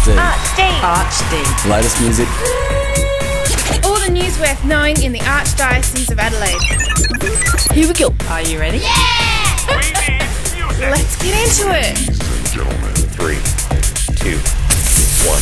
Archdiocese. Archdiocese. Latest music. All the news worth knowing in the Archdiocese of Adelaide. Here we go. Are you ready? Yeah! Let's get into it. Gentlemen, 3, 2, 1.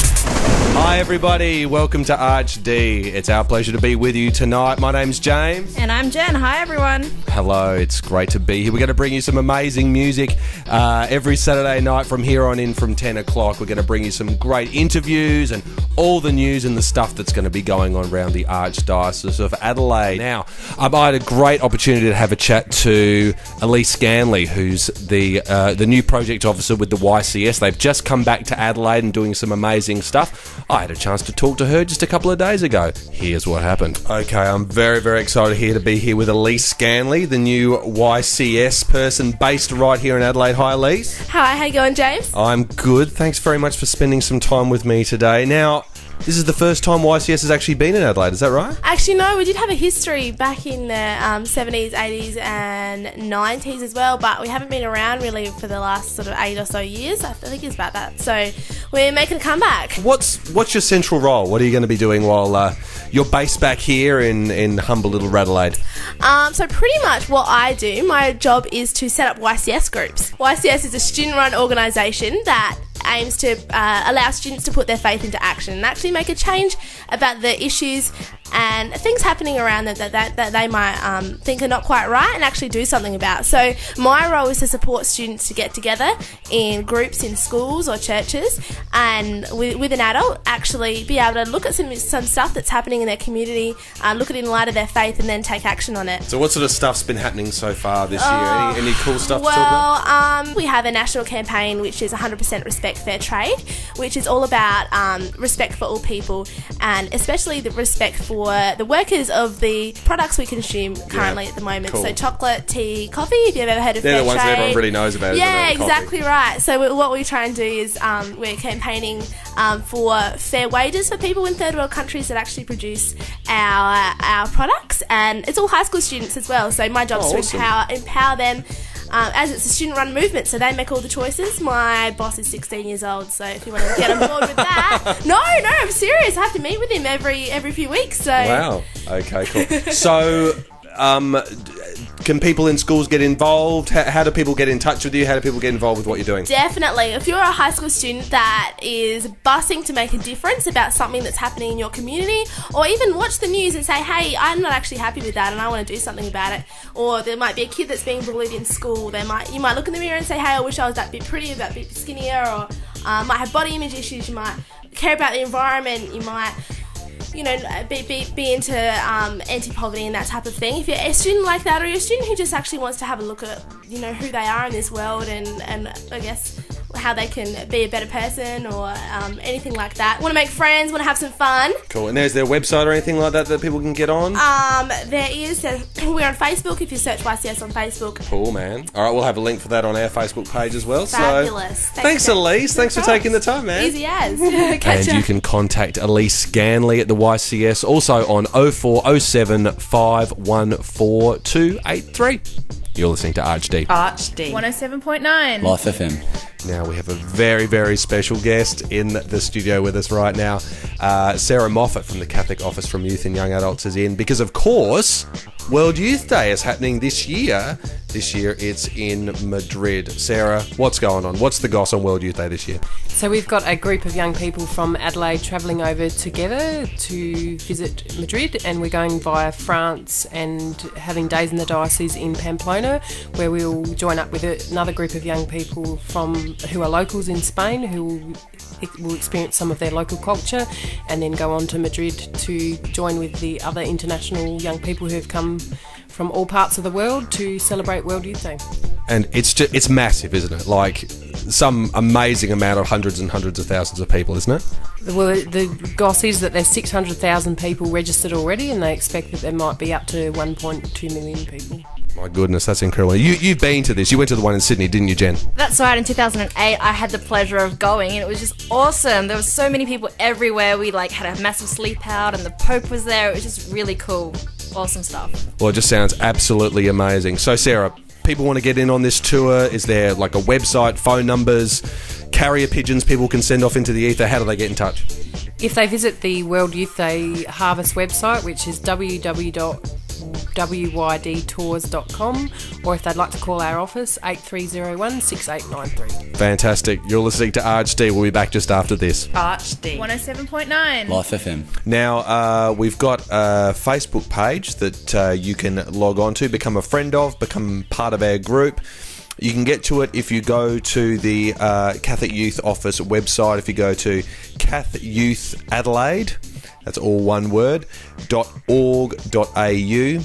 Hi everybody, welcome to Archd. It's our pleasure to be with you tonight. My name's James. And I'm Jen. Hi everyone. Hello, it's great to be here. We're going to bring you some amazing music every Saturday night from here on in from 10 o'clock. We're going to bring you some great interviews and all the news and the stuff that's going to be going on around the Archdiocese of Adelaide. Now, I had a great opportunity to have a chat to Elise Scanley, who's the new project officer with the YCS. They've just come back to Adelaide and doing some amazing stuff. I had a chance to talk to her just a couple of days ago. Here's what happened. Okay, I'm very, very excited here to be here with Elise Scanley, the new YCS person based right here in Adelaide. Hi, Elise. Hi, how you going, James? I'm good. Thanks very much for spending some time with me today. Now, this is the first time YCS has actually been in Adelaide, is that right? Actually, no, we did have a history back in the 70s, 80s and 90s as well, but we haven't been around really for the last sort of 8 or so years. I think it's about that. So we're making a comeback. What's your central role? What are you going to be doing while you're based back here in humble little Adelaide? So pretty much what I do, my job is to set up YCS groups. YCS is a student-run organisation that aims to allow students to put their faith into action and actually make a change about the issues and things happening around them that they might think are not quite right and actually do something about. So my role is to support students to get together in groups in schools or churches and with an adult actually be able to look at some stuff that's happening in their community, look at it in light of their faith and then take action on it. So what sort of stuff's been happening so far this year? Any cool stuff to talk about? We have a national campaign which is 100% Respect Fair Trade, which is all about respect for all people and especially the respect for the workers of the products we consume currently at the moment. Cool. So chocolate, tea, coffee, if you've ever heard of fair trade. They're the ones that everyone really knows about. Yeah, exactly right. So what we try and do is we're campaigning for fair wages for people in third world countries that actually produce our products, and it's all high school students as well. So my job is to empower them. As it's a student-run movement, so they make all the choices. My boss is 16 years old, so if you want to get on board with that... No, I'm serious. I have to meet with him every few weeks. So. Wow. Okay, cool. So, can people in schools get involved? How do people get in touch with you? How do people get involved with what you're doing? Definitely. If you're a high school student that is busing to make a difference about something that's happening in your community, or even watch the news and say, hey, I'm not actually happy with that and I want to do something about it. Or there might be a kid that's being bullied in school. You might look in the mirror and say, hey, I wish I was that bit prettier, that bit skinnier, or might have body image issues. You might care about the environment. You might... be into anti-poverty and that type of thing. If you're a student like that, or you're a student who just actually wants to have a look at, who they are in this world and I guess how they can be a better person or anything like that. Want to make friends, want to have some fun. Cool. And there's their website or anything like that people can get on? There is. We're on Facebook if you search YCS on Facebook. Cool, man. All right, we'll have a link for that on our Facebook page as well. Fabulous. So, thanks, Elise. Thanks for taking the time, man. Easy as. And you can contact Elise Scanley at the YCS, also on 0407 514 283. You're listening to Archd. 107.9 Life FM. Now we have a very, very special guest in the studio with us right now. Sarah Moffat from the Catholic Office from Youth and Young Adults is in because, of course, World Youth Day is happening this year. This year it's in Madrid. Sarah, what's going on? What's the goss on World Youth Day this year? So we've got a group of young people from Adelaide travelling over together to visit Madrid, and we're going via France and having days in the diocese in Pamplona, where we'll join up with another group of young people who are locals in Spain who will experience some of their local culture, and then go on to Madrid to join with the other international young people who have come from all parts of the world to celebrate World Youth Day. And it's massive, isn't it? Like some amazing amount of hundreds and hundreds of thousands of people, isn't it? Well, the goss is that there's 600,000 people registered already, and they expect that there might be up to 1.2 million people. My goodness, that's incredible. You've been to this. You went to the one in Sydney, didn't you, Jen? That's right. In 2008, I had the pleasure of going, and it was just awesome. There were so many people everywhere. We had a massive sleep out, and the Pope was there. It was just really cool. Awesome stuff. Well, it just sounds absolutely amazing. So, Sarah, people want to get in on this tour, is there like a website, phone numbers, carrier pigeons people can send off into the ether? How do they get in touch? If they visit the World Youth Day Harvest website, which is www.wydtours.com, or if they'd like to call our office, 8301 6893. Fantastic. You're listening to Archd. We'll be back just after this. Archd 107.9 Life FM. Now, we've got a Facebook page that you can log on to, become a friend of, become part of our group. You can get to it if you go to the Catholic Youth Office website. If you go to Catholic Youth Adelaide, that's all one word, .org.au,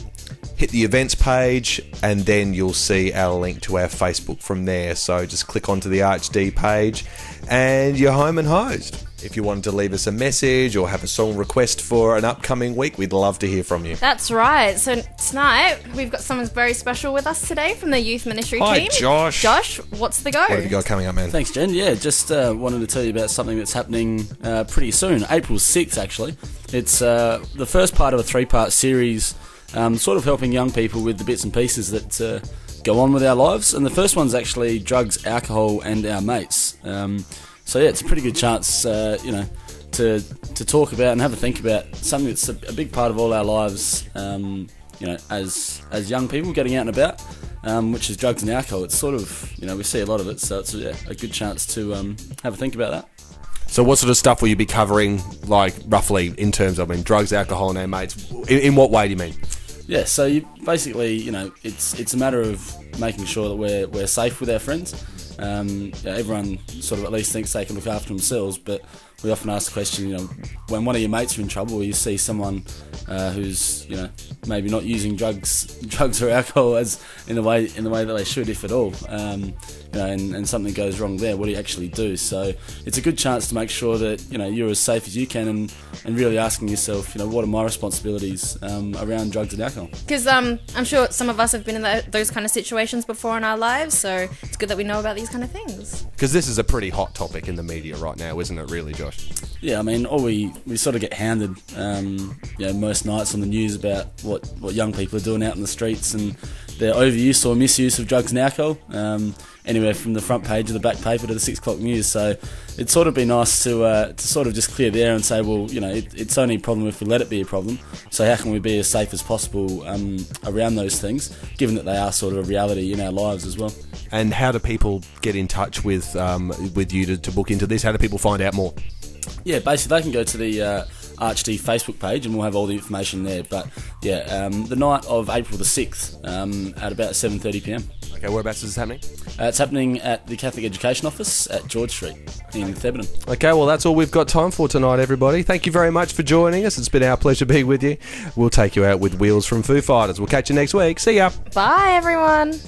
hit the events page, and then you'll see our link to our Facebook from there. So just click onto the Archd page and you're home and hosed. If you wanted to leave us a message or have a song request for an upcoming week, we'd love to hear from you. That's right. So tonight, we've got someone very special with us today from the youth ministry team. Hi, Josh. Josh, what's the go? What have you got coming up, man? Thanks, Jen. Yeah, just wanted to tell you about something that's happening pretty soon, April 6th, actually. It's the first part of a 3-part series, sort of helping young people with the bits and pieces that go on with our lives. And the first one's actually drugs, alcohol, and our mates. So yeah, it's a pretty good chance, to talk about and have a think about something that's a big part of all our lives, as young people getting out and about, which is drugs and alcohol. It's sort of, we see a lot of it, so it's a good chance to have a think about that. So what sort of stuff will you be covering, like, roughly, in terms of, drugs, alcohol, and our mates? In what way do you mean? Yeah, so you basically, it's a matter of making sure that we're safe with our friends. Everyone sort of at least thinks they can look after themselves, but we often ask the question, when one of your mates are in trouble, or you see someone who's maybe not using drugs or alcohol as in the way that they should, if at all, and something goes wrong there, what do you actually do? So it's a good chance to make sure that you're as safe as you can, and really asking yourself, what are my responsibilities around drugs and alcohol? Because I'm sure some of us have been in those kind of situations before in our lives, so it's good that we know about these kind of things. Because this is a pretty hot topic in the media right now, isn't it, really, Josh? Yeah, we sort of get hounded, most nights on the news about what young people are doing out in the streets and their overuse or misuse of drugs and alcohol, anywhere from the front page of the back paper to the 6 o'clock news. So it'd sort of be nice to sort of just clear the air and say, well, it's only a problem if we let it be a problem. So how can we be as safe as possible around those things, given that they are sort of a reality in our lives as well? And how do people get in touch with you to book into this? How do people find out more? Yeah, basically they can go to the Archd Facebook page and we'll have all the information there. But yeah, the night of April the 6th at about 7:30pm. Okay, whereabouts is this happening? It's happening at the Catholic Education Office at George Street in Thebarton. Okay, well that's all we've got time for tonight, everybody. Thank you very much for joining us. It's been our pleasure being with you. We'll take you out with Wheels from Foo Fighters. We'll catch you next week. See ya. Bye, everyone.